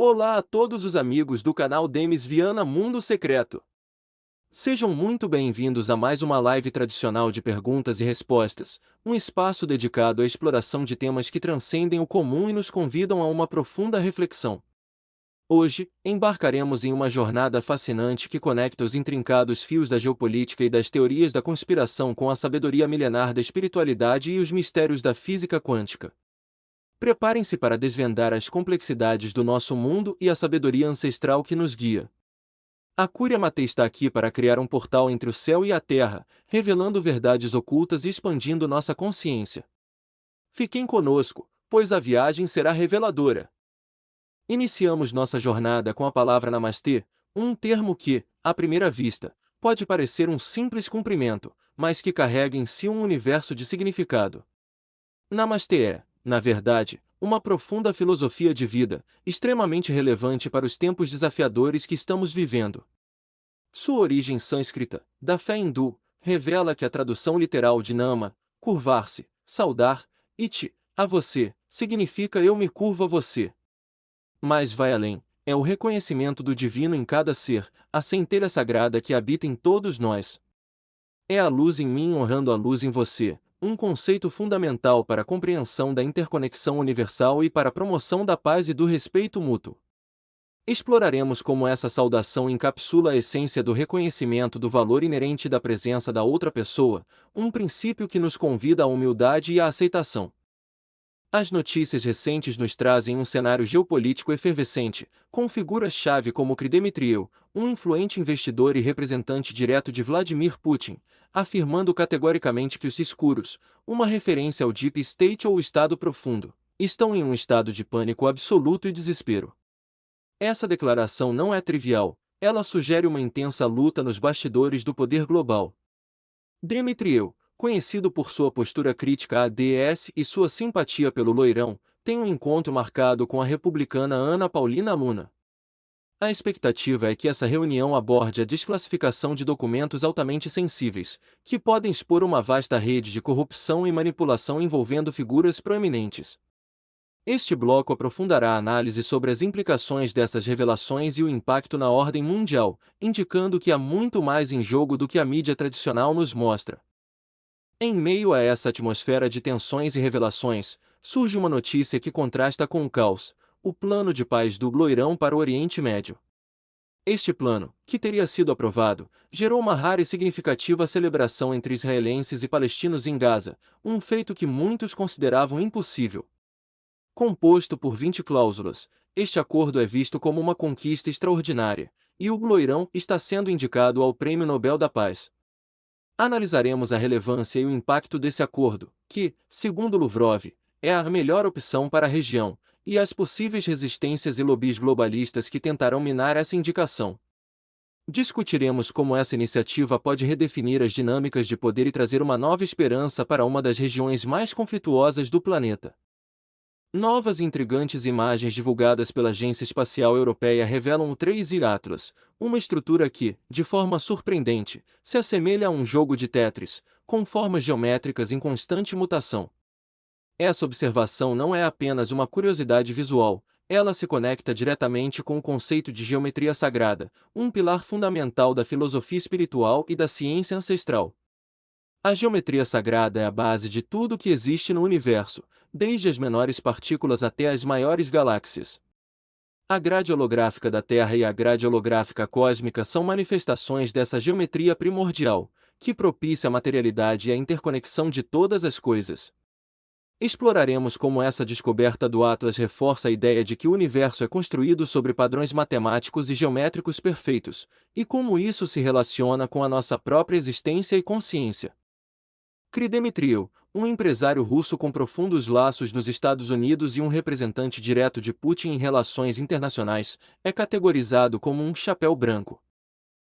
Olá a todos os amigos do canal Demis Viana Mundo Secreto. Sejam muito bem-vindos a mais uma live tradicional de perguntas e respostas, um espaço dedicado à exploração de temas que transcendem o comum e nos convidam a uma profunda reflexão. Hoje, embarcaremos em uma jornada fascinante que conecta os intrincados fios da geopolítica e das teorias da conspiração com a sabedoria milenar da espiritualidade e os mistérios da física quântica. Preparem-se para desvendar as complexidades do nosso mundo e a sabedoria ancestral que nos guia. A Cúria Matei está aqui para criar um portal entre o céu e a terra, revelando verdades ocultas e expandindo nossa consciência. Fiquem conosco, pois a viagem será reveladora. Iniciamos nossa jornada com a palavra Namastê, um termo que, à primeira vista, pode parecer um simples cumprimento, mas que carrega em si um universo de significado. Namastê é, na verdade, uma profunda filosofia de vida, extremamente relevante para os tempos desafiadores que estamos vivendo. Sua origem sânscrita, da fé hindu, revela que a tradução literal de Nama, curvar-se, saudar, e Ti, a você, significa eu me curvo a você. Mas vai além, é o reconhecimento do divino em cada ser, a centelha sagrada que habita em todos nós. É a luz em mim honrando a luz em você, um conceito fundamental para a compreensão da interconexão universal e para a promoção da paz e do respeito mútuo. Exploraremos como essa saudação encapsula a essência do reconhecimento do valor inerente da presença da outra pessoa, um princípio que nos convida à humildade e à aceitação. As notícias recentes nos trazem um cenário geopolítico efervescente, com figuras-chave como Dmitriev, um influente investidor e representante direto de Vladimir Putin, afirmando categoricamente que os escuros, uma referência ao Deep State ou Estado Profundo, estão em um estado de pânico absoluto e desespero. Essa declaração não é trivial, ela sugere uma intensa luta nos bastidores do poder global. Dmitriev, conhecido por sua postura crítica à DS e sua simpatia pelo loirão, tem um encontro marcado com a republicana Ana Paulina Luna. A expectativa é que essa reunião aborde a desclassificação de documentos altamente sensíveis, que podem expor uma vasta rede de corrupção e manipulação envolvendo figuras proeminentes. Este bloco aprofundará a análise sobre as implicações dessas revelações e o impacto na ordem mundial, indicando que há muito mais em jogo do que a mídia tradicional nos mostra. Em meio a essa atmosfera de tensões e revelações, surge uma notícia que contrasta com o caos: o plano de paz do loirão para o Oriente Médio. Este plano, que teria sido aprovado, gerou uma rara e significativa celebração entre israelenses e palestinos em Gaza, um feito que muitos consideravam impossível. Composto por 20 cláusulas, este acordo é visto como uma conquista extraordinária, e o loirão está sendo indicado ao Prêmio Nobel da Paz. Analisaremos a relevância e o impacto desse acordo, que, segundo Lavrov, é a melhor opção para a região, e as possíveis resistências e lobbies globalistas que tentarão minar essa indicação. Discutiremos como essa iniciativa pode redefinir as dinâmicas de poder e trazer uma nova esperança para uma das regiões mais conflituosas do planeta. Novas e intrigantes imagens divulgadas pela Agência Espacial Europeia revelam o 3 Atlas, uma estrutura que, de forma surpreendente, se assemelha a um jogo de Tetris, com formas geométricas em constante mutação. Essa observação não é apenas uma curiosidade visual, ela se conecta diretamente com o conceito de geometria sagrada, um pilar fundamental da filosofia espiritual e da ciência ancestral. A geometria sagrada é a base de tudo o que existe no universo, desde as menores partículas até as maiores galáxias. A grade holográfica da Terra e a grade holográfica cósmica são manifestações dessa geometria primordial, que propicia a materialidade e a interconexão de todas as coisas. Exploraremos como essa descoberta do Atlas reforça a ideia de que o universo é construído sobre padrões matemáticos e geométricos perfeitos, e como isso se relaciona com a nossa própria existência e consciência. Dmitriev, um empresário russo com profundos laços nos Estados Unidos e um representante direto de Putin em relações internacionais, é categorizado como um chapéu branco.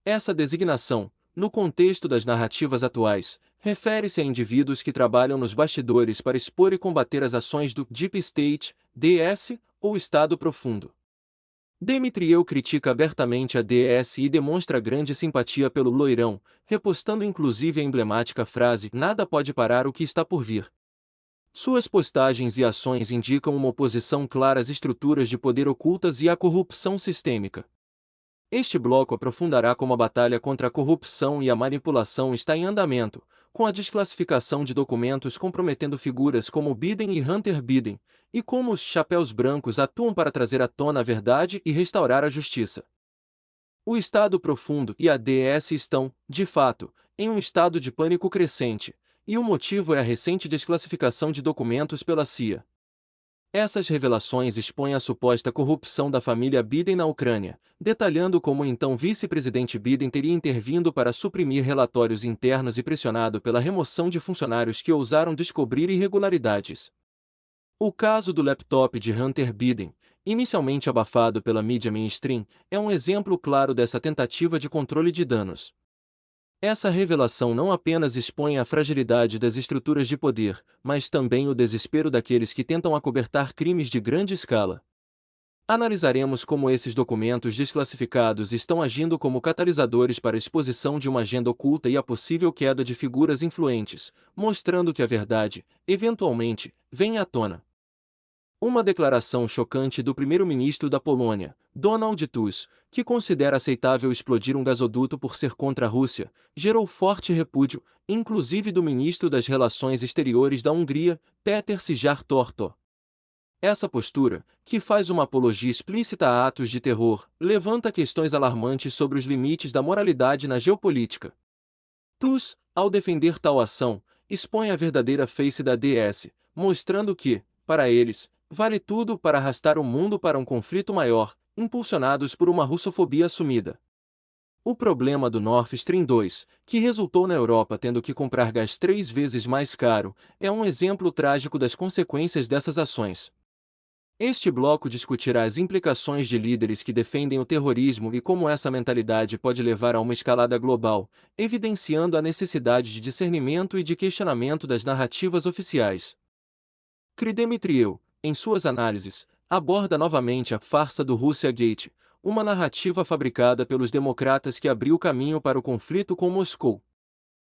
Essa designação, no contexto das narrativas atuais, refere-se a indivíduos que trabalham nos bastidores para expor e combater as ações do Deep State, DS, ou Estado Profundo. Dmitriev critica abertamente a DS e demonstra grande simpatia pelo loirão, repostando inclusive a emblemática frase "Nada pode parar o que está por vir". Suas postagens e ações indicam uma oposição clara às estruturas de poder ocultas e à corrupção sistêmica. Este bloco aprofundará como a batalha contra a corrupção e a manipulação está em andamento, com a desclassificação de documentos comprometendo figuras como Biden e Hunter Biden, e como os chapéus brancos atuam para trazer à tona a verdade e restaurar a justiça. O Estado Profundo e a DS estão, de fato, em um estado de pânico crescente, e o motivo é a recente desclassificação de documentos pela CIA. Essas revelações expõem a suposta corrupção da família Biden na Ucrânia, detalhando como o então vice-presidente Biden teria intervindo para suprimir relatórios internos e pressionado pela remoção de funcionários que ousaram descobrir irregularidades. O caso do laptop de Hunter Biden, inicialmente abafado pela mídia mainstream, é um exemplo claro dessa tentativa de controle de danos. Essa revelação não apenas expõe a fragilidade das estruturas de poder, mas também o desespero daqueles que tentam acobertar crimes de grande escala. Analisaremos como esses documentos desclassificados estão agindo como catalisadores para a exposição de uma agenda oculta e a possível queda de figuras influentes, mostrando que a verdade, eventualmente, vem à tona. Uma declaração chocante do primeiro-ministro da Polônia, Donald Tusk, que considera aceitável explodir um gasoduto por ser contra a Rússia, gerou forte repúdio, inclusive do ministro das Relações Exteriores da Hungria, Péter Szijjártó Torto. Essa postura, que faz uma apologia explícita a atos de terror, levanta questões alarmantes sobre os limites da moralidade na geopolítica. Tusk, ao defender tal ação, expõe a verdadeira face da DS, mostrando que, para eles, vale tudo para arrastar o mundo para um conflito maior, impulsionados por uma russofobia assumida. O problema do Nord Stream 2, que resultou na Europa tendo que comprar gás 3 vezes mais caro, é um exemplo trágico das consequências dessas ações. Este bloco discutirá as implicações de líderes que defendem o terrorismo e como essa mentalidade pode levar a uma escalada global, evidenciando a necessidade de discernimento e de questionamento das narrativas oficiais. Dmitriev, em suas análises, aborda novamente a farsa do Russia Gate, uma narrativa fabricada pelos democratas que abriu caminho para o conflito com Moscou.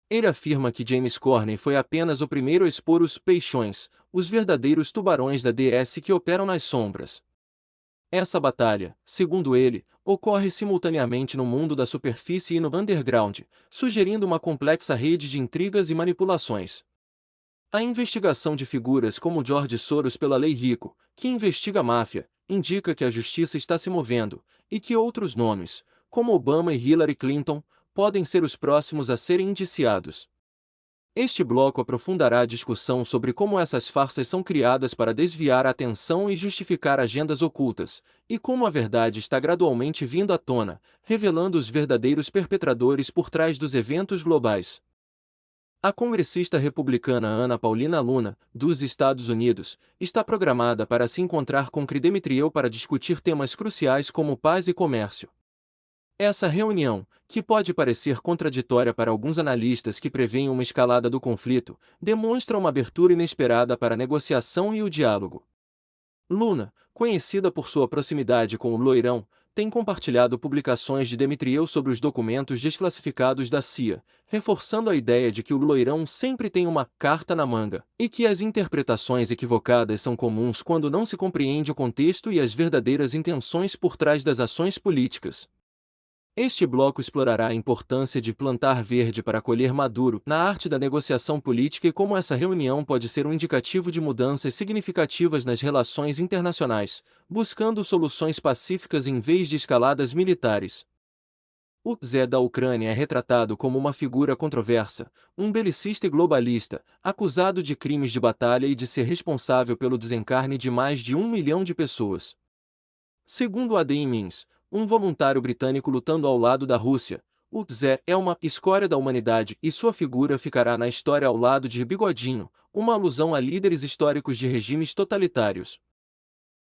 Ele afirma que James Comey foi apenas o primeiro a expor os peixões, os verdadeiros tubarões da DS que operam nas sombras. Essa batalha, segundo ele, ocorre simultaneamente no mundo da superfície e no underground, sugerindo uma complexa rede de intrigas e manipulações. A investigação de figuras como George Soros pela Lei Rico, que investiga a máfia, indica que a justiça está se movendo, e que outros nomes, como Obama e Hillary Clinton, podem ser os próximos a serem indiciados. Este bloco aprofundará a discussão sobre como essas farsas são criadas para desviar a atenção e justificar agendas ocultas, e como a verdade está gradualmente vindo à tona, revelando os verdadeiros perpetradores por trás dos eventos globais. A congressista republicana Ana Paulina Luna, dos Estados Unidos, está programada para se encontrar com Dmitriev para discutir temas cruciais como paz e comércio. Essa reunião, que pode parecer contraditória para alguns analistas que preveem uma escalada do conflito, demonstra uma abertura inesperada para a negociação e o diálogo. Luna, conhecida por sua proximidade com o Loirão, tem compartilhado publicações de Dmitriev sobre os documentos desclassificados da CIA, reforçando a ideia de que o Loirão sempre tem uma carta na manga, e que as interpretações equivocadas são comuns quando não se compreende o contexto e as verdadeiras intenções por trás das ações políticas. Este bloco explorará a importância de plantar verde para colher maduro na arte da negociação política e como essa reunião pode ser um indicativo de mudanças significativas nas relações internacionais, buscando soluções pacíficas em vez de escaladas militares. O Zé da Ucrânia é retratado como uma figura controversa, um belicista e globalista, acusado de crimes de batalha e de ser responsável pelo desencarne de mais de 1 milhão de pessoas. Segundo A.D. Mins, um voluntário britânico lutando ao lado da Rússia, o Zé é uma escória da humanidade e sua figura ficará na história ao lado de Bigodinho, uma alusão a líderes históricos de regimes totalitários.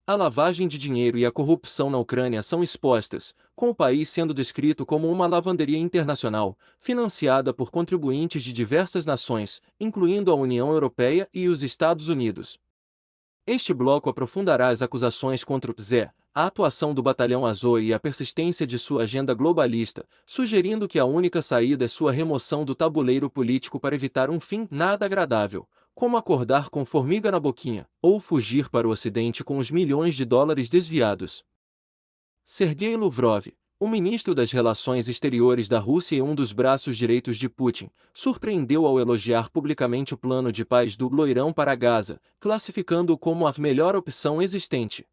A lavagem de dinheiro e a corrupção na Ucrânia são expostas, com o país sendo descrito como uma lavanderia internacional, financiada por contribuintes de diversas nações, incluindo a União Europeia e os Estados Unidos. Este bloco aprofundará as acusações contra o Zé, a atuação do Batalhão Azov e a persistência de sua agenda globalista, sugerindo que a única saída é sua remoção do tabuleiro político para evitar um fim nada agradável, como acordar com formiga na boquinha, ou fugir para o Ocidente com os milhões de dólares desviados. Sergei Lavrov, o ministro das Relações Exteriores da Rússia e um dos braços direitos de Putin, surpreendeu ao elogiar publicamente o plano de paz do Loirão para Gaza, classificando-o como a melhor opção existente.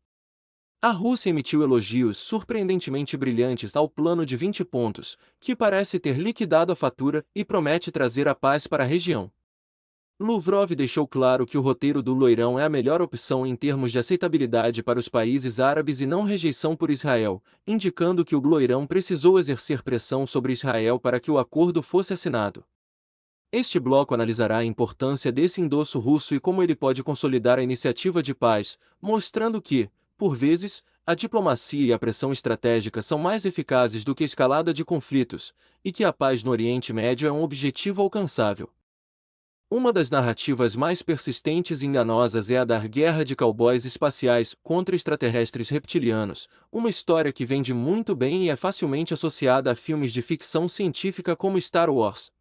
A Rússia emitiu elogios surpreendentemente brilhantes ao plano de 20 pontos, que parece ter liquidado a fatura e promete trazer a paz para a região. Lavrov deixou claro que o roteiro do Loirão é a melhor opção em termos de aceitabilidade para os países árabes e não rejeição por Israel, indicando que o Loirão precisou exercer pressão sobre Israel para que o acordo fosse assinado. Este bloco analisará a importância desse endosso russo e como ele pode consolidar a iniciativa de paz, mostrando que, por vezes, a diplomacia e a pressão estratégica são mais eficazes do que a escalada de conflitos, e que a paz no Oriente Médio é um objetivo alcançável. Uma das narrativas mais persistentes e enganosas é a da guerra de cowboys espaciais contra extraterrestres reptilianos, uma história que vende muito bem e é facilmente associada a filmes de ficção científica como Star Wars.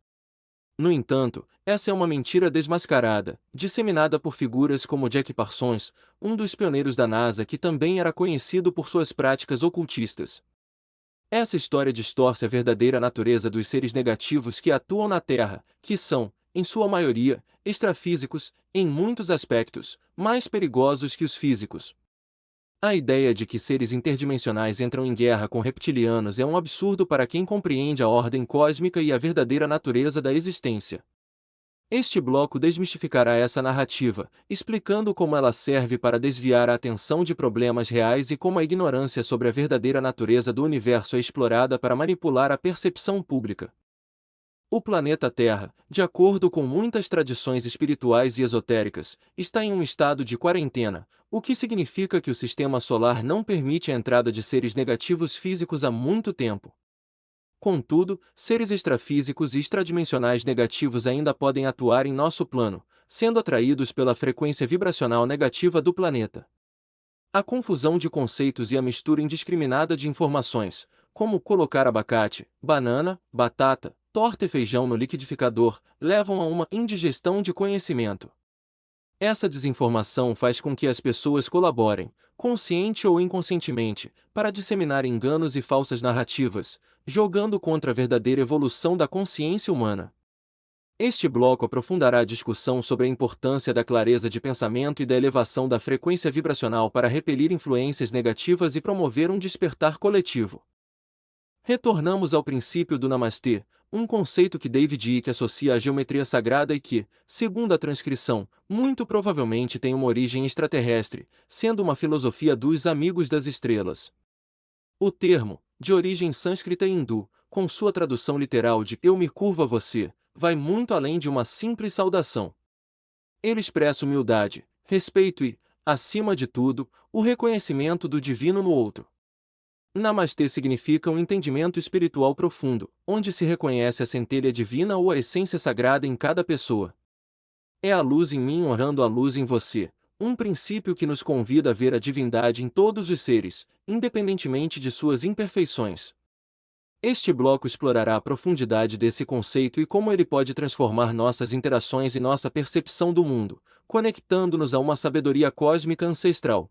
No entanto, essa é uma mentira desmascarada, disseminada por figuras como Jack Parsons, um dos pioneiros da NASA que também era conhecido por suas práticas ocultistas. Essa história distorce a verdadeira natureza dos seres negativos que atuam na Terra, que são, em sua maioria, extrafísicos, em muitos aspectos, mais perigosos que os físicos. A ideia de que seres interdimensionais entram em guerra com reptilianos é um absurdo para quem compreende a ordem cósmica e a verdadeira natureza da existência. Este bloco desmistificará essa narrativa, explicando como ela serve para desviar a atenção de problemas reais e como a ignorância sobre a verdadeira natureza do universo é explorada para manipular a percepção pública. O planeta Terra, de acordo com muitas tradições espirituais e esotéricas, está em um estado de quarentena, o que significa que o sistema solar não permite a entrada de seres negativos físicos há muito tempo. Contudo, seres extrafísicos e extradimensionais negativos ainda podem atuar em nosso plano, sendo atraídos pela frequência vibracional negativa do planeta. A confusão de conceitos e a mistura indiscriminada de informações, como colocar abacate, banana, batata, torta e feijão no liquidificador, levam a uma indigestão de conhecimento. Essa desinformação faz com que as pessoas colaborem, consciente ou inconscientemente, para disseminar enganos e falsas narrativas, jogando contra a verdadeira evolução da consciência humana. Este bloco aprofundará a discussão sobre a importância da clareza de pensamento e da elevação da frequência vibracional para repelir influências negativas e promover um despertar coletivo. Retornamos ao princípio do Namastê, um conceito que David Icke associa à geometria sagrada e que, segundo a transcrição, muito provavelmente tem uma origem extraterrestre, sendo uma filosofia dos Amigos das Estrelas. O termo, de origem sânscrita e hindu, com sua tradução literal de "eu me curvo a você", vai muito além de uma simples saudação. Ele expressa humildade, respeito e, acima de tudo, o reconhecimento do divino no outro. Namastê significa um entendimento espiritual profundo, onde se reconhece a centelha divina ou a essência sagrada em cada pessoa. É a luz em mim honrando a luz em você, um princípio que nos convida a ver a divindade em todos os seres, independentemente de suas imperfeições. Este bloco explorará a profundidade desse conceito e como ele pode transformar nossas interações e nossa percepção do mundo, conectando-nos a uma sabedoria cósmica ancestral.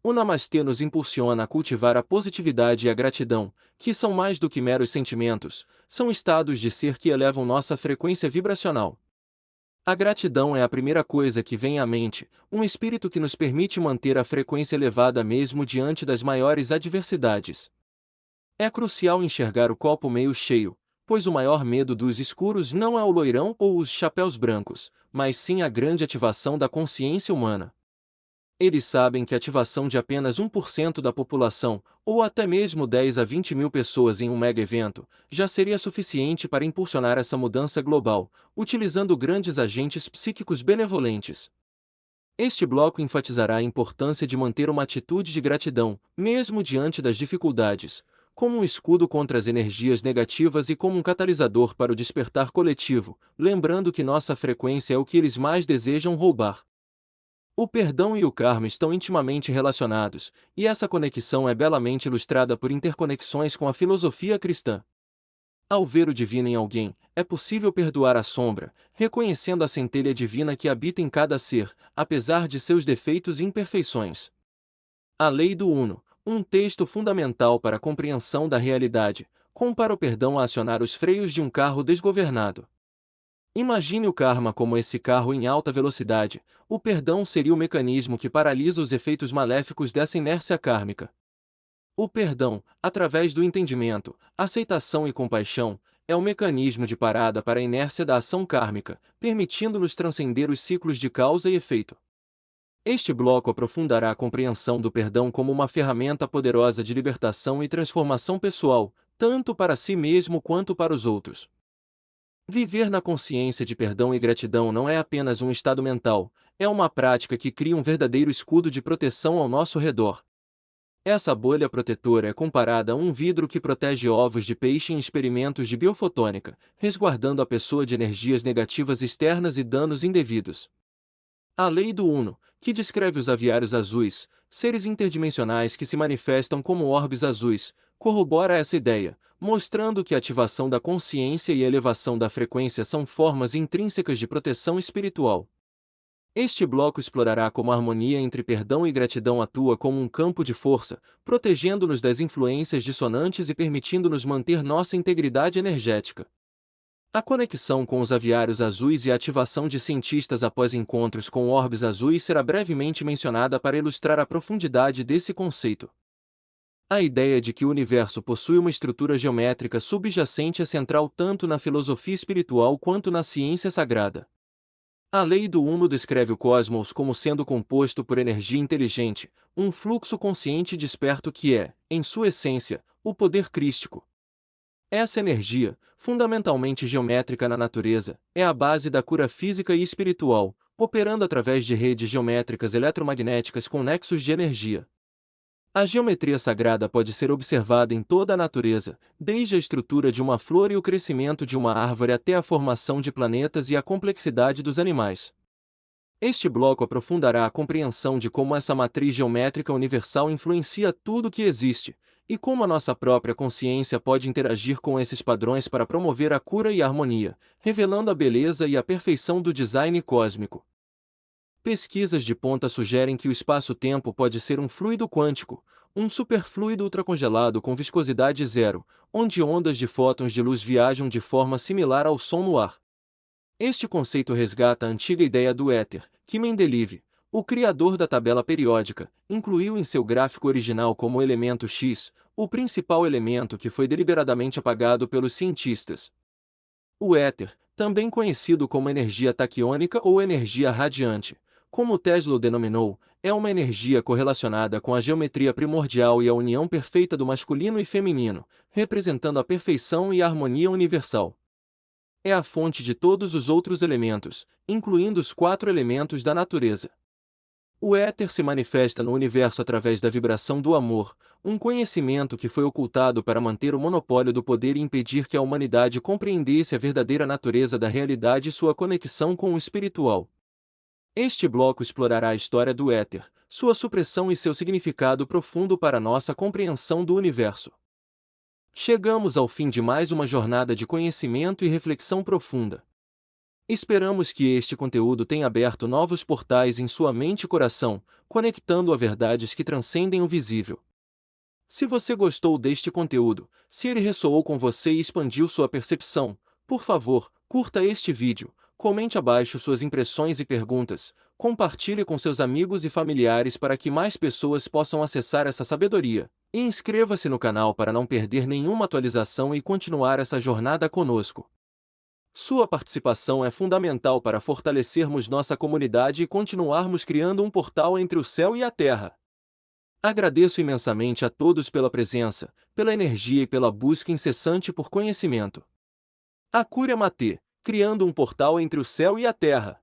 O Namastê nos impulsiona a cultivar a positividade e a gratidão, que são mais do que meros sentimentos, são estados de ser que elevam nossa frequência vibracional. A gratidão é a primeira coisa que vem à mente, um espírito que nos permite manter a frequência elevada mesmo diante das maiores adversidades. É crucial enxergar o copo meio cheio, pois o maior medo dos escuros não é o loirão ou os chapéus brancos, mas sim a grande ativação da consciência humana. Eles sabem que a ativação de apenas 1% da população, ou até mesmo 10 a 20 mil pessoas em um mega-evento, já seria suficiente para impulsionar essa mudança global, utilizando grandes agentes psíquicos benevolentes. Este bloco enfatizará a importância de manter uma atitude de gratidão, mesmo diante das dificuldades, como um escudo contra as energias negativas e como um catalisador para o despertar coletivo, lembrando que nossa frequência é o que eles mais desejam roubar. O perdão e o karma estão intimamente relacionados, e essa conexão é belamente ilustrada por interconexões com a filosofia cristã. Ao ver o divino em alguém, é possível perdoar a sombra, reconhecendo a centelha divina que habita em cada ser, apesar de seus defeitos e imperfeições. A Lei do Uno, um texto fundamental para a compreensão da realidade, compara o perdão a acionar os freios de um carro desgovernado. Imagine o karma como esse carro em alta velocidade. O perdão seria o mecanismo que paralisa os efeitos maléficos dessa inércia kármica. O perdão, através do entendimento, aceitação e compaixão, é o mecanismo de parada para a inércia da ação kármica, permitindo-nos transcender os ciclos de causa e efeito. Este bloco aprofundará a compreensão do perdão como uma ferramenta poderosa de libertação e transformação pessoal, tanto para si mesmo quanto para os outros. Viver na consciência de perdão e gratidão não é apenas um estado mental, é uma prática que cria um verdadeiro escudo de proteção ao nosso redor. Essa bolha protetora é comparada a um vidro que protege ovos de peixe em experimentos de biofotônica, resguardando a pessoa de energias negativas externas e danos indevidos. A Lei do Uno, que descreve os aviários azuis, seres interdimensionais que se manifestam como orbes azuis, corrobora essa ideia, mostrando que a ativação da consciência e a elevação da frequência são formas intrínsecas de proteção espiritual. Este bloco explorará como a harmonia entre perdão e gratidão atua como um campo de força, protegendo-nos das influências dissonantes e permitindo-nos manter nossa integridade energética. A conexão com os aviários azuis e a ativação de cientistas após encontros com orbes azuis será brevemente mencionada para ilustrar a profundidade desse conceito. A ideia de que o universo possui uma estrutura geométrica subjacente é central tanto na filosofia espiritual quanto na ciência sagrada. A Lei do Uno descreve o cosmos como sendo composto por energia inteligente, um fluxo consciente desperto que é, em sua essência, o poder crístico. Essa energia, fundamentalmente geométrica na natureza, é a base da cura física e espiritual, operando através de redes geométricas eletromagnéticas com nexos de energia. A geometria sagrada pode ser observada em toda a natureza, desde a estrutura de uma flor e o crescimento de uma árvore até a formação de planetas e a complexidade dos animais. Este bloco aprofundará a compreensão de como essa matriz geométrica universal influencia tudo que existe, e como a nossa própria consciência pode interagir com esses padrões para promover a cura e a harmonia, revelando a beleza e a perfeição do design cósmico. Pesquisas de ponta sugerem que o espaço-tempo pode ser um fluido quântico, um superfluido ultracongelado com viscosidade zero, onde ondas de fótons de luz viajam de forma similar ao som no ar. Este conceito resgata a antiga ideia do éter, que Mendeleev, o criador da tabela periódica, incluiu em seu gráfico original como elemento X, o principal elemento que foi deliberadamente apagado pelos cientistas. O éter, também conhecido como energia taquiônica ou energia radiante, como Tesla o denominou, é uma energia correlacionada com a geometria primordial e a união perfeita do masculino e feminino, representando a perfeição e a harmonia universal. É a fonte de todos os outros elementos, incluindo os 4 elementos da natureza. O éter se manifesta no universo através da vibração do amor, um conhecimento que foi ocultado para manter o monopólio do poder e impedir que a humanidade compreendesse a verdadeira natureza da realidade e sua conexão com o espiritual. Este bloco explorará a história do éter, sua supressão e seu significado profundo para nossa compreensão do universo. Chegamos ao fim de mais uma jornada de conhecimento e reflexão profunda. Esperamos que este conteúdo tenha aberto novos portais em sua mente e coração, conectando a verdades que transcendem o visível. Se você gostou deste conteúdo, se ele ressoou com você e expandiu sua percepção, por favor, curta este vídeo, comente abaixo suas impressões e perguntas, compartilhe com seus amigos e familiares para que mais pessoas possam acessar essa sabedoria, e inscreva-se no canal para não perder nenhuma atualização e continuar essa jornada conosco. Sua participação é fundamental para fortalecermos nossa comunidade e continuarmos criando um portal entre o céu e a terra. Agradeço imensamente a todos pela presença, pela energia e pela busca incessante por conhecimento. Acúria Matê, criando um portal entre o céu e a terra.